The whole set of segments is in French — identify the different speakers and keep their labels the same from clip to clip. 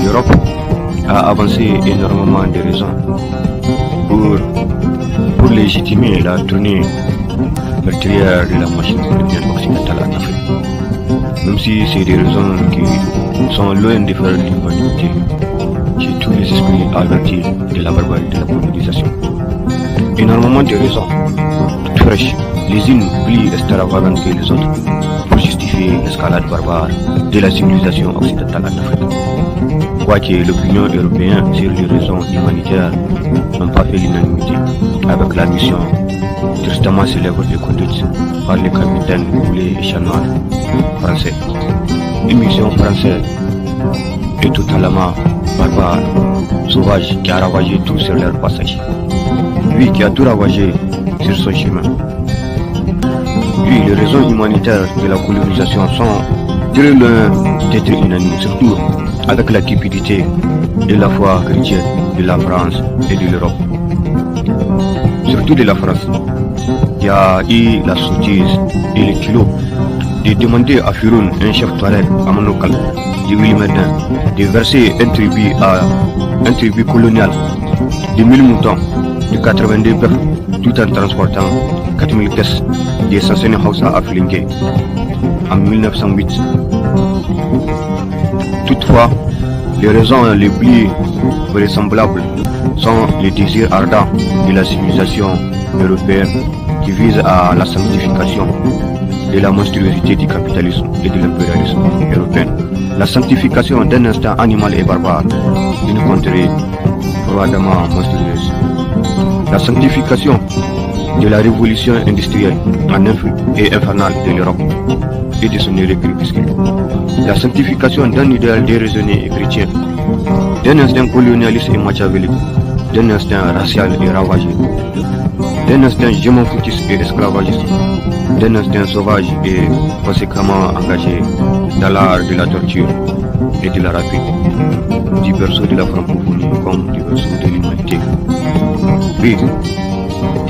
Speaker 1: L'Europe a avancé énormément de raisons pour légitimer la tournée meurtrière de la machine coloniale occidentale en Afrique. Même si c'est des raisons qui sont loin de faire l'humanité chez tous les esprits avertis de la barbarie de la colonisation. Énormément de raisons, toutes fraîches, les unes plus extravagantes que les autres, pour justifier l'escalade barbare de la civilisation occidentale en Afrique. Quoique l'opinion européenne sur les raisons humanitaires n'ont pas fait l'unanimité avec la mission tristement célèbre de conduite par le capitaine Boulet et Chanois français. Une mission française est totalement barbare, sauvage, qui a ravagé tout sur leur passage. Lui qui a tout ravagé sur son chemin. Lui, les raisons humanitaires de la colonisation sont très loin d'être unanimes, surtout avec la cupidité de la foi chrétienne de la France et de l'Europe. Surtout de la France, qui a eu la sottise et le culot de demander à Firoun, un chef touareg à Monokal, de Wilmerdin, de verser un tribut colonial de 1000 moutons, de 82 bœufs, tout en transportant 4000 caisses des Sassani Hausa à Filingue en 1908. Toutefois, les raisons les plus vraisemblables sont les désirs ardents de la civilisation européenne qui vise à la sanctification de la monstruosité du capitalisme et de l'impérialisme européen. La sanctification d'un instinct animal et barbare d'une contrée froidement monstrueuse. La sanctification de la révolution industrielle et infernale de l'Europe et de son crépuscule. La sanctification d'un idéal déraisonné et chrétien, d'un instinct colonialiste et machiavélique, d'un instinct racial et ravagé, d'un instinct gémofoutiste et esclavagiste, d'un instinct sauvage et conséquemment engagé dans l'art de la torture et de la rapine, du berceau de la francophonie comme du berceau de l'humanité. Oui,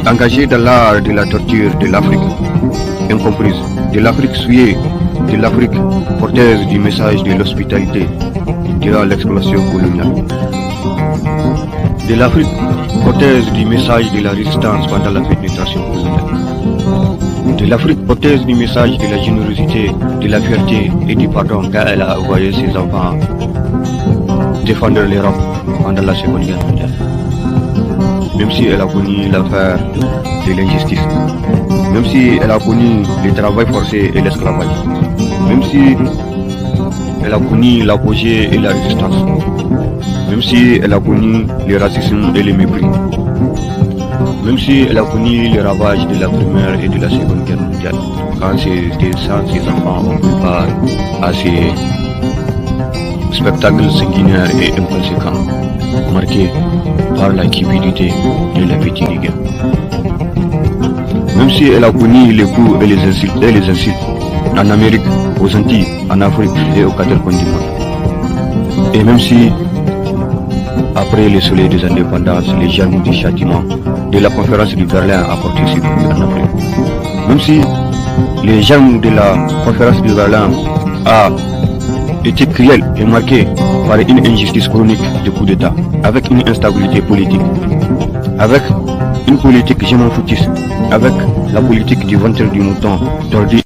Speaker 1: engagé dans l'art de la torture de l'Afrique incomprise, de l'Afrique souillée, de l'Afrique porteuse du message de l'hospitalité durant l'exploitation coloniale, de l'Afrique porteuse du message de la résistance pendant la pénétration coloniale, de l'Afrique porteuse du message de la générosité, de la fierté et du pardon car elle a envoyé ses enfants défendre l'Europe pendant la Seconde Guerre mondiale. Même si elle a connu l'affaire de l'injustice, même si elle a connu le travail forcé et l'esclavage, même si elle a connu l'apogée et la résistance, même si elle a connu le racisme et le mépris, même si elle a connu les ravages de la Première et de la Seconde Guerre mondiale, quand ses enfants ont pris part à ces spectacles sanguinaires et inconséquents, marqués par la cupidité de l'appétit des guerres. Même si elle a connu les coups et les insultes en Amérique, aux Antilles, en Afrique et aux quatre coins du monde. Et même si, après le soleil des indépendances, les germes du châtiment de la conférence de Berlin a porté ses fruits en Afrique. Même si les germes de la conférence de Berlin a été cruel et marqué par une injustice chronique de coup d'État, avec une instabilité politique, avec une politique gémofoutiste, avec la politique du ventre du mouton tordu